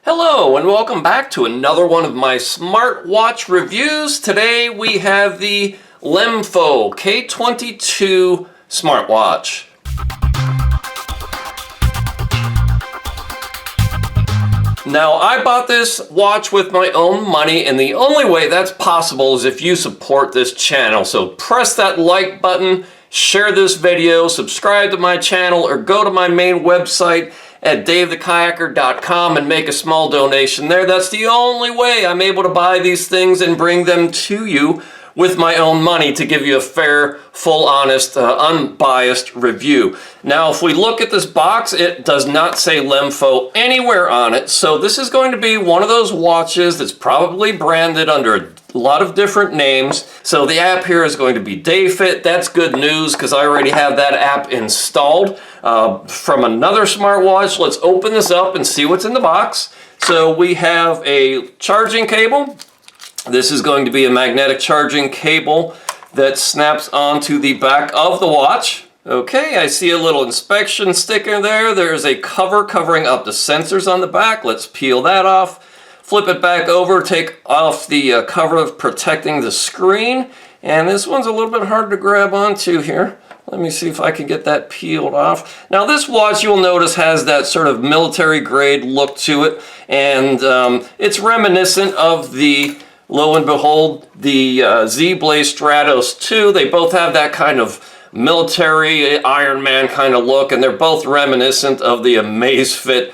Hello and welcome back to another one of my smartwatch reviews. Today we have the Lemfo K22 Smartwatch. Now, I bought this watch with my own money, and the only way that's possible is if you support this channel. So press that like button, share this video, subscribe to my channel, or go to my main website at davethekayaker.com and make a small donation there. That's the only way I'm able to buy these things and bring them to you with my own money to give you a fair, full, honest, unbiased review. Now, if we look at this box, it does not say Lemfo anywhere on it. So this is going to be one of those watches that's probably branded under a lot of different names. So the app here is going to be DayFit. That's good news because I already have that app installed from another smartwatch. Let's open this up and see what's in the box. So we have a charging cable. This is going to be a magnetic charging cable that snaps onto the back of the watch. Okay, I see a little inspection sticker there. There's a cover covering up the sensors on the back. Let's peel that off. Flip it back over, take off the cover protecting the screen. And this one's a little bit hard to grab onto here. Let me see if I can get that peeled off. Now this watch, you'll notice, has that sort of military grade look to it. And it's reminiscent of the, lo and behold, the Z-Blaze Stratos 2. They both have that kind of military Iron Man kind of look, and they're both reminiscent of the Amazfit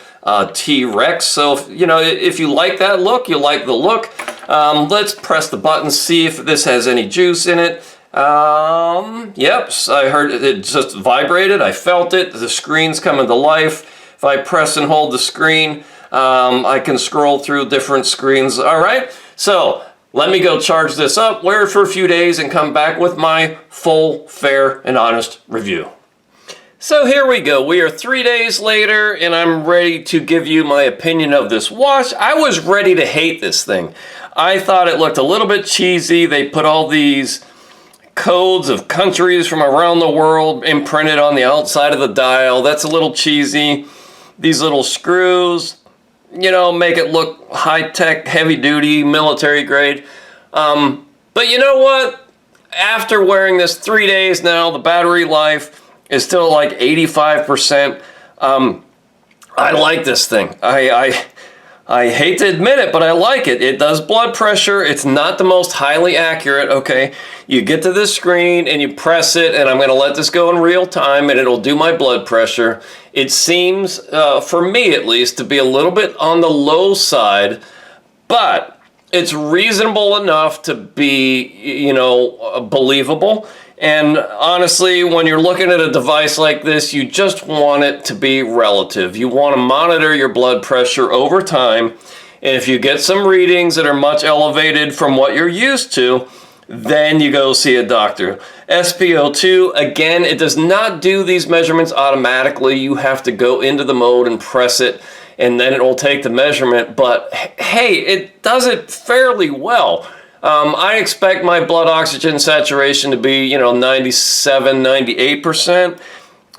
T-Rex. So, you know, if you like that look, you like the look. Let's press the button, see if this has any juice in it. Yep, I heard it just vibrated. I felt it. The screen's coming to life. If I press and hold the screen, I can scroll through different screens. All right, so let me go charge this up, wear it for a few days, and come back with my full, fair, and honest review. So here we go. We are 3 days later, and I'm ready to give you my opinion of this watch. I was ready to hate this thing. I thought it looked a little bit cheesy. They put all these codes of countries from around the world imprinted on the outside of the dial. That's a little cheesy. These little screws, you know, make it look high-tech, heavy-duty, military grade. But you know what? After wearing this 3 days now, the battery life is still like 85%. I like this thing. I hate to admit it, but I like it. It does blood pressure. It's not the most highly accurate, okay? You get to this screen and you press it, and I'm gonna let this go in real time and it'll do my blood pressure. It seems, for me at least, to be a little bit on the low side, but it's reasonable enough to be, you know, believable. And honestly, when you're looking at a device like this, you just want it to be relative. You want to monitor your blood pressure over time. And if you get some readings that are much elevated from what you're used to, then you go see a doctor. SpO2, again, it does not do these measurements automatically. You have to go into the mode and press it, and then it will take the measurement. But hey, it does it fairly well. I expect my blood oxygen saturation to be, you know, 97, 98%.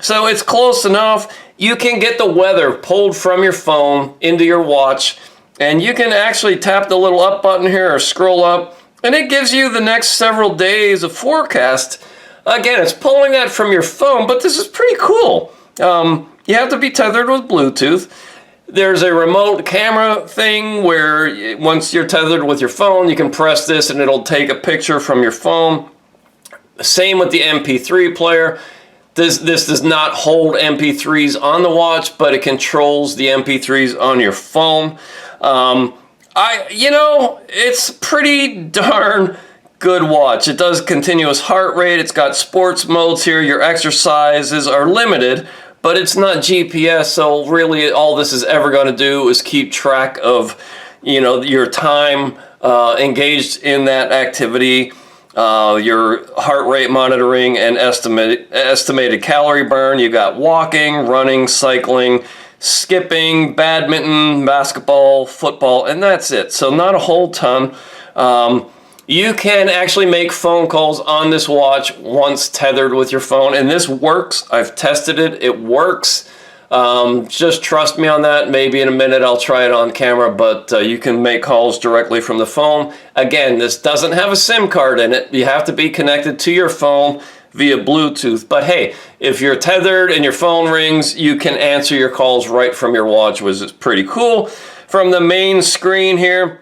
So it's close enough. You can get the weather pulled from your phone into your watch, and you can actually tap the little up button here or scroll up, and it gives you the next several days of forecast. Again, it's pulling that from your phone, but this is pretty cool. You have to be tethered with Bluetooth. There's a remote camera thing where once you're tethered with your phone, you can press this and it'll take a picture from your phone. Same with the MP3 player. This does not hold MP3s on the watch, but it controls the MP3s on your phone. You know, it's pretty darn good watch. It does continuous heart rate. It's got sports modes here. Your exercises are limited, but it's not GPS, so really all this is ever going to do is keep track of, you know, your time engaged in that activity, your heart rate monitoring, and estimated calorie burn. You got walking, running, cycling, skipping, badminton, basketball, football, and that's it. So not a whole ton. You can actually make phone calls on this watch once tethered with your phone, and this works. I've tested it. It works. Just trust me on that. Maybe in a minute I'll try it on camera, but you can make calls directly from the phone. Again, this doesn't have a SIM card in it. You have to be connected to your phone via Bluetooth. But hey, if you're tethered and your phone rings, you can answer your calls right from your watch, which is pretty cool. From the main screen here,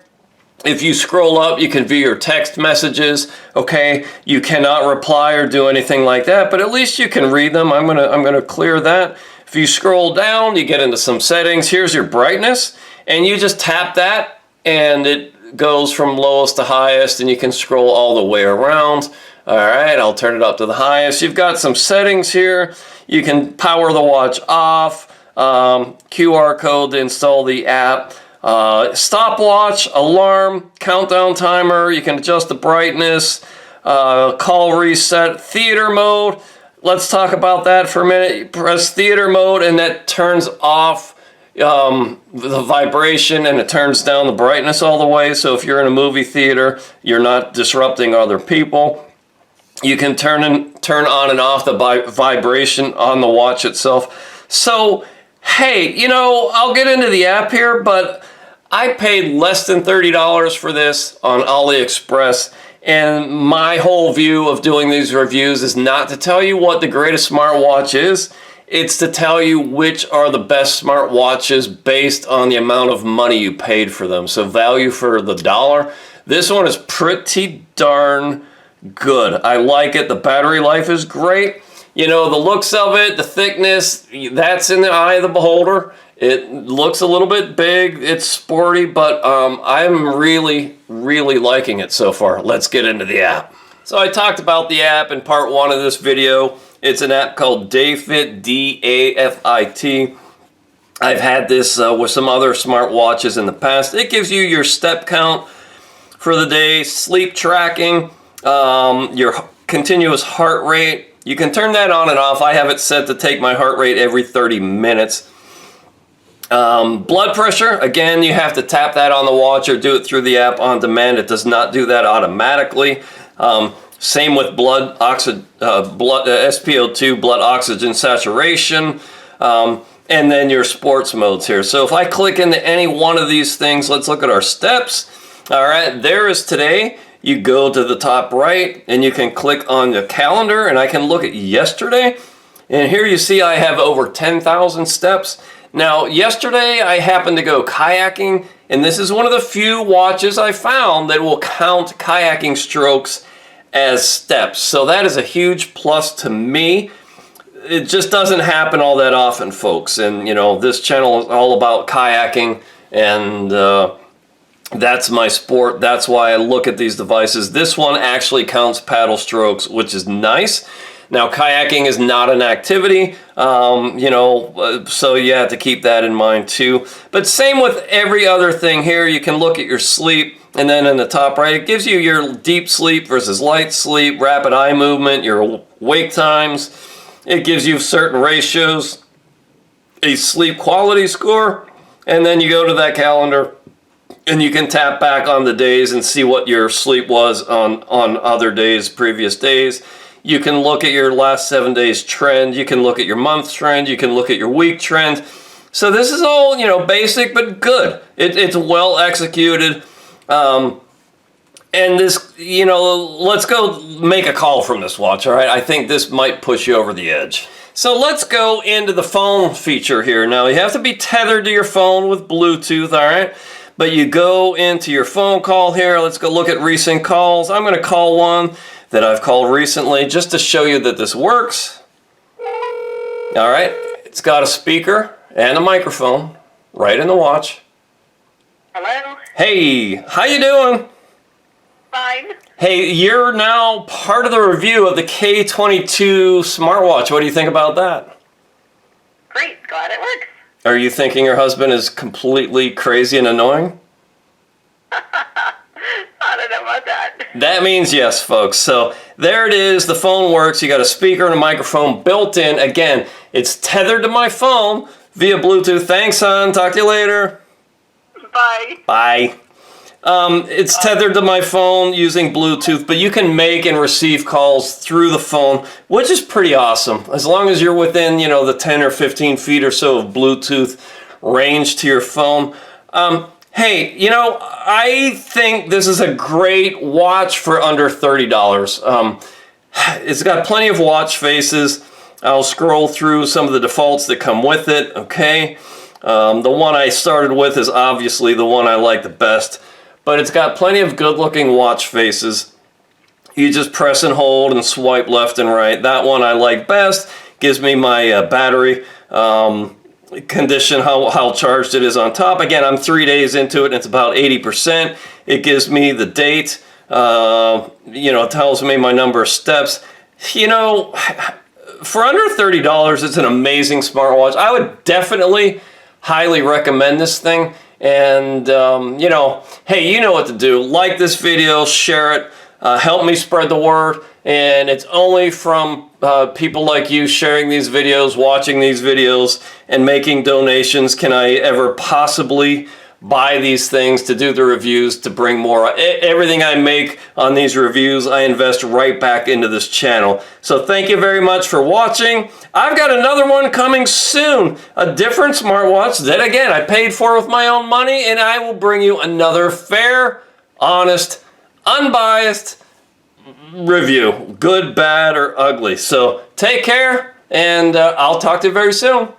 if you scroll up, you can view your text messages. Okay, you cannot reply or do anything like that, but at least you can read them. I'm gonna clear that. If you scroll down, you get into some settings. Here's your brightness, and you just tap that, and it goes from lowest to highest, and you can scroll all the way around. All right, I'll turn it up to the highest. You've got some settings here. You can power the watch off, QR code to install the app, stopwatch, alarm, countdown timer. You can adjust the brightness, call reset, theater mode. Let's talk about that for a minute. You press theater mode and that turns off the vibration and it turns down the brightness all the way. So if you're in a movie theater, you're not disrupting other people. You can turn on and off the vibration on the watch itself. So, hey, you know, I'll get into the app here, but I paid less than $30 for this on AliExpress. And my whole view of doing these reviews is not to tell you what the greatest smartwatch is. It's to tell you which are the best smartwatches based on the amount of money you paid for them. So value for the dollar. This one is pretty darn good. I like it. The battery life is great. You know, the looks of it, the thickness, that's in the eye of the beholder. It looks a little bit big, it's sporty, but I'm really liking it so far. Let's get into the app. So I talked about the app in part 1 of this video. It's an app called DAFIT, D-A-F-I-T. I've had this with some other smartwatches in the past. It gives you your step count for the day, sleep tracking, your continuous heart rate. You can turn that on and off. I have it set to take my heart rate every 30 minutes. Blood pressure, again, you have to tap that on the watch or do it through the app on demand. It does not do that automatically. Same with SpO2, blood oxygen saturation, and then your sports modes here. So if I click into any one of these things, let's look at our steps. All right, there is today. You go to the top right and you can click on the calendar and I can look at yesterday. And here you see I have over 10,000 steps. Now, yesterday I happened to go kayaking, and this is one of the few watches I found that will count kayaking strokes as steps. So that is a huge plus to me. It just doesn't happen all that often, folks. And, you know, this channel is all about kayaking, and that's my sport. That's why I look at these devices. This one actually counts paddle strokes, which is nice. Now, kayaking is not an activity, you know, so you have to keep that in mind too. But same with every other thing here. You can look at your sleep, and then in the top right, it gives you your deep sleep versus light sleep, rapid eye movement, your wake times. It gives you certain ratios, a sleep quality score, and then you go to that calendar and you can tap back on the days and see what your sleep was on other days, previous days. You can look at your last 7 days trend. You can look at your month trend. You can look at your week trend. So this is all, you know, basic but good. It's well executed. And this, you know, let's go make a call from this watch, all right? I think this might push you over the edge. So let's go into the phone feature here. Now, you have to be tethered to your phone with Bluetooth, all right? But you go into your phone call here. Let's go look at recent calls. I'm going to call one that I've called recently just to show you that this works. All right, it's got a speaker and a microphone right in the watch. Hello? Hey, how you doing? Fine. Hey, you're now part of the review of the K22 Smartwatch. What do you think about that? Great, glad it works. Are you thinking your husband is completely crazy and annoying? I don't know about that. That means yes, folks. So there it is. The phone works. You got a speaker and a microphone built in. Again, it's tethered to my phone via Bluetooth. Thanks, hon. Talk to you later. Bye. Bye. It's tethered to my phone using Bluetooth, but you can make and receive calls through the phone, which is pretty awesome. As long as you're within, you know, the 10 or 15 feet or so of Bluetooth range to your phone. Hey, you know, I think this is a great watch for under $30. It's got plenty of watch faces. I'll scroll through some of the defaults that come with it, okay? The one I started with is obviously the one I like the best, but it's got plenty of good-looking watch faces. You just press and hold and swipe left and right. That one I like best. Gives me my battery condition, how charged it is on top. Again, I'm 3 days into it and it's about 80%. It gives me the date. You know, it tells me my number of steps. You know, for under $30, it's an amazing smartwatch. I would definitely highly recommend this thing. And, you know, hey, you know what to do. Like this video, share it, help me spread the word. And it's only from people like you sharing these videos, watching these videos, and making donations can I ever possibly buy these things, to do the reviews, to bring more. Everything I make on these reviews, I invest right back into this channel. So thank you very much for watching. I've got another one coming soon, a different smartwatch that, again, I paid for with my own money, and I will bring you another fair, honest, unbiased review, good, bad, or ugly. So take care, and I'll talk to you very soon.